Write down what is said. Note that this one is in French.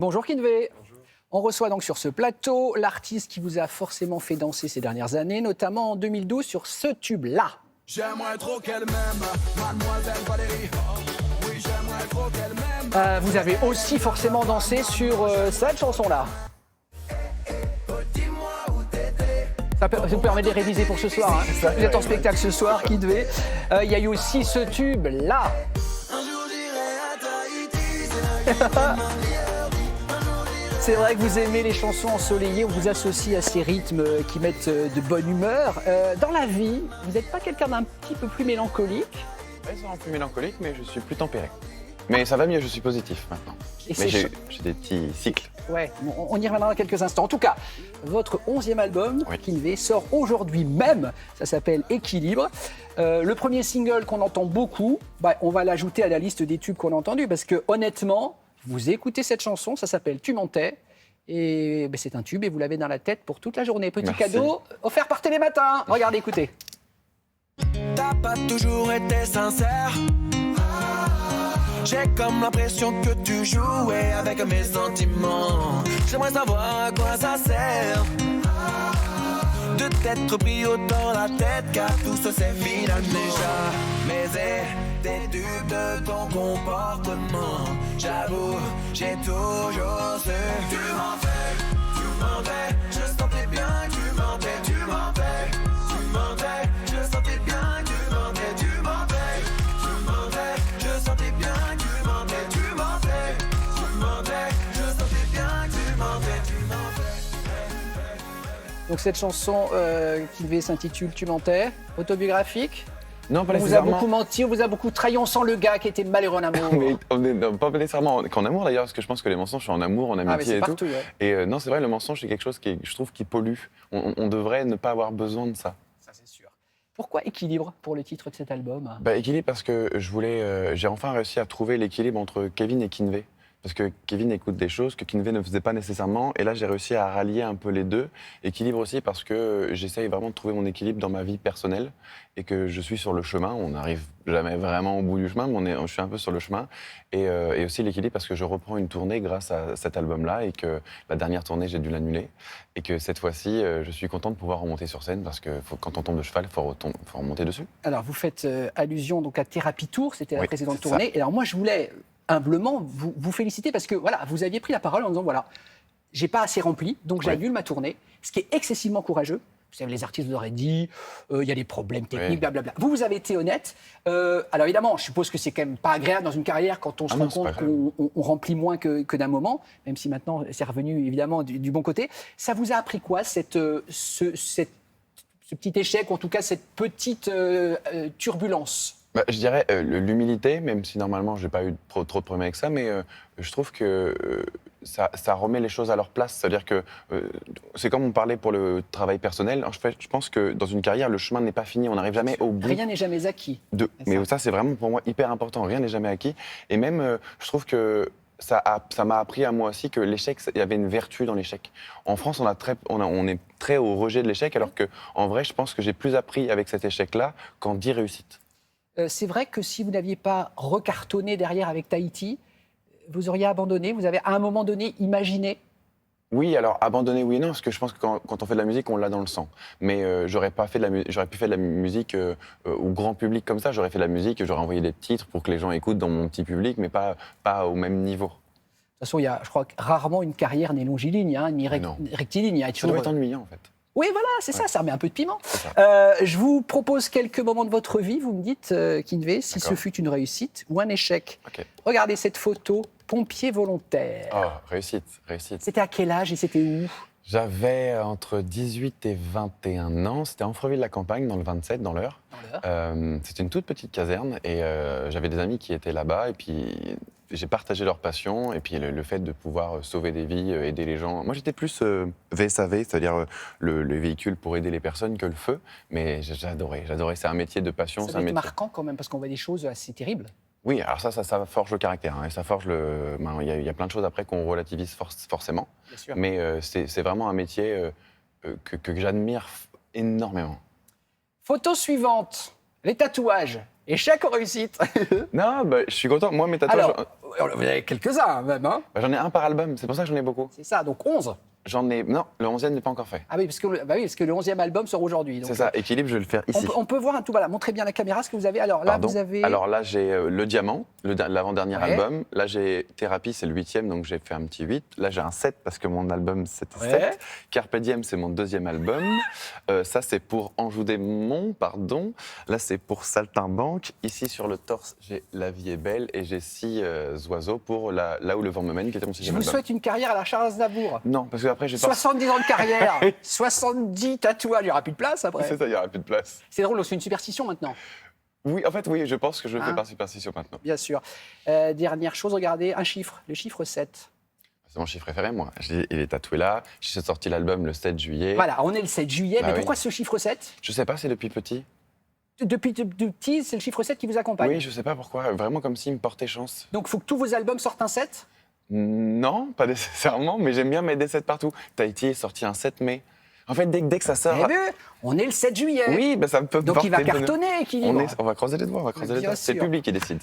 Bonjour Kinvé. On reçoit donc sur ce plateau l'artiste qui vous a forcément fait danser ces dernières années, notamment en 2012 sur ce tube-là. J'aimerais trop qu'elle m'aime, mademoiselle Valérie. Oui, j'aimerais trop qu'elle m'aime. Vous avez aussi forcément dansé sur cette chanson-là. Ça vous permet de les réviser pour ce soir. Hein. Vous êtes en spectacle ce soir, Kinvé. Il y a eu aussi ce tube-là. Un jour j'irai à Tahiti. C'est vrai que vous aimez les chansons ensoleillées, on vous associe à ces rythmes qui mettent de bonne humeur. Dans la vie, vous n'êtes pas quelqu'un d'un petit peu plus mélancolique? Ouais, c'est un peu mélancolique, mais je suis plus tempéré. Mais ça va mieux, je suis positif maintenant. Et Mais j'ai des petits cycles. Ouais, on y reviendra dans quelques instants. En tout cas, votre 11e album, Oui. Kinvé, sort aujourd'hui même. Ça s'appelle Équilibre. Le premier single qu'on entend beaucoup, on va l'ajouter à la liste des tubes qu'on a entendus parce que honnêtement, vous écoutez cette chanson, ça s'appelle Tu mentais. Et c'est un tube et vous l'avez dans la tête pour toute la journée. Petit Merci. cadeau offert par Télématin. Regardez, écoutez. T'as pas toujours été sincère. J'ai comme l'impression que tu jouais avec mes sentiments. J'aimerais savoir à quoi ça sert de t'être pris autant la tête, car tout ça c'est final déjà. Mais t'es dupe de ton comportement. J'avoue, j'ai toujours su. Tu mentais, je sentais bien que tu mentais. Tu mentais, je sentais bien que tu mentais. Tu mentais, je sentais bien que tu mentais. Tu mentais, je sentais bien que tu mentais. Donc cette chanson Kinvé s'intitule Tu mentais, autobiographique. Non, pas On vous a nécessairement. beaucoup menti, on vous a beaucoup trahi, on sent le gars qui était malheureux en amour. Mais on est pas nécessairement qu'en amour d'ailleurs, parce que je pense que les mensonges sont en amour, en Ah mais amitié c'est et partout, tout. ouais. Et non, c'est vrai, le mensonge c'est quelque chose qui, je trouve, qui pollue. On devrait ne pas avoir besoin de ça. Ça c'est sûr. Pourquoi Équilibre pour le titre de cet album? Équilibre parce que j'ai enfin réussi à trouver l'équilibre entre Kevin et Kinvé. Parce que Kevin écoute des choses que Kinvé ne faisait pas nécessairement. Et là, j'ai réussi à rallier un peu les deux. Équilibre aussi parce que j'essaye vraiment de trouver mon équilibre dans ma vie personnelle et que je suis sur le chemin. On n'arrive jamais vraiment au bout du chemin, mais je suis un peu sur le chemin. Et aussi l'équilibre parce que je reprends une tournée grâce à cet album-là et que la dernière tournée, j'ai dû l'annuler. Et que cette fois-ci, je suis content de pouvoir remonter sur scène parce que quand on tombe de cheval, il faut remonter dessus. Alors vous faites allusion donc à Thérapie Tour, c'était la Oui, précédente c'est tournée. Et alors moi je voulais humblement vous féliciter parce que voilà, vous aviez pris la parole en disant voilà, j'ai pas assez rempli, donc j'annule ma tournée, ce qui est excessivement courageux. Vous savez, les artistes vous auraient dit, il y a des problèmes techniques, blablabla. Vous avez été honnête. Alors évidemment, je suppose que c'est quand même pas agréable dans une carrière quand on se rend compte qu'on remplit moins que d'un moment, même si maintenant c'est revenu évidemment du bon côté. Ça vous a appris quoi, ce petit échec, ou en tout cas cette petite turbulence? Je dirais l'humilité, même si normalement je n'ai pas eu trop de problèmes avec ça, mais je trouve que ça remet les choses à leur place. C'est-à-dire que c'est comme on parlait pour le travail personnel. Je pense que dans une carrière, le chemin n'est pas fini, on n'arrive jamais au bout. Rien n'est jamais acquis. Mais ça, c'est vraiment pour moi hyper important. Rien n'est jamais acquis. Et même, je trouve que ça m'a appris à moi aussi que l'échec, il y avait une vertu dans l'échec. En France, on est très au rejet de l'échec, alors qu'en vrai, je pense que j'ai plus appris avec cet échec-là qu'en 10 réussites. C'est vrai que si vous n'aviez pas recartonné derrière avec Tahiti, vous auriez abandonné, vous avez à un moment donné imaginé? Oui, alors abandonner, oui et non, parce que je pense que quand on fait de la musique, on l'a dans le sang. Mais j'aurais pu faire de la musique au grand public comme ça. J'aurais fait de la musique, j'aurais envoyé des titres pour que les gens écoutent dans mon petit public, mais pas au même niveau. De toute façon, il y a, je crois que rarement une carrière n'est longiligne, ni rectiligne. Il y a Ça toujours... doit être ennuyant, en fait. Oui, voilà, c'est ça, ça remet un peu de piment. Ça. Je vous propose quelques moments de votre vie, vous me dites, Kinvé, si ce fut une réussite ou un échec. Okay. Regardez cette photo, pompier volontaire. Oh, réussite. C'était à quel âge et c'était où? J'avais entre 18 et 21 ans. C'était à Amfreville-la-Campagne, dans le 27, dans l'Eure. C'était une toute petite caserne et j'avais des amis qui étaient là-bas. Et puis, j'ai partagé leur passion et puis le fait de pouvoir sauver des vies, aider les gens. Moi, j'étais plus VSAV, c'est-à-dire le véhicule pour aider les personnes, que le feu. Mais j'adorais. C'est un métier de passion. Ça doit être marquant quand même, parce qu'on voit des choses assez terribles. Oui, alors ça forge le caractère. Hein, et ça forge il y a plein de choses après qu'on relativise forcément. Bien sûr. Mais c'est vraiment un métier que j'admire énormément. Photo suivante, les tatouages. Échec ou réussite? Non, bah, je suis content. Moi, mes tatouages, Alors, vous avez quelques-uns même, hein? bah, j'en ai un par album. C'est pour ça que j'en ai beaucoup. C'est ça, donc 11. J'en ai. Non, le 11e n'est pas encore fait. Ah oui, parce que le 11e album sort aujourd'hui. donc, C'est ça. Équilibre, je vais le faire ici. on peut voir un tout, voilà, montrez bien la caméra ce que vous avez. Alors là, Pardon. vous avez... Alors là, j'ai le Diamant, l'avant-dernier Ouais. album. Là, j'ai Thérapie, c'est le 8e, donc j'ai fait un petit 8. Là, j'ai un 7 parce que mon album, c'était Ouais. 7. Carpe Diem, c'est mon 2e album. Ça, c'est pour Anjou Démon, pardon. Là, c'est pour Saltimbanque. Ici, sur le torse, j'ai La vie est belle et j'ai 6 oiseaux pour Là où le vent me mène, qui était mon 6e Je vous album. souhaite une carrière à la Charles Aznavour. Non, parce qu'après, j'ai pas... 70 ans de carrière, 70 tatouages, il n'y aura plus de place après. C'est ça, il n'y aura plus de place. C'est drôle, c'est une superstition maintenant, Oui, en fait, oui, je pense que je le fais Hein par superstition maintenant. bien sûr. Dernière chose, regardez, un chiffre, le chiffre 7. C'est mon chiffre préféré, moi. Il est tatoué là. J'ai sorti l'album le 7 juillet. Voilà, on est le 7 juillet, Bah mais oui. pourquoi ce chiffre 7? Je sais pas, c'est depuis petit. Depuis de petit, c'est le chiffre 7 qui vous accompagne. Oui, je sais pas pourquoi. Vraiment comme s'il me portait chance. Donc il faut que tous vos albums sortent un 7? Non, pas nécessairement, mais j'aime bien mettre des 7 partout. Tahiti est sorti un 7 mai. En fait, dès que ça sort. Vous avez vu? On est le 7 juillet. Oui, bah, ça me peut Donc il va porter bonheur. cartonner, Équilibre. On va croiser les doigts, on va croiser les Bien doigts. C'est le sûr. public qui décide.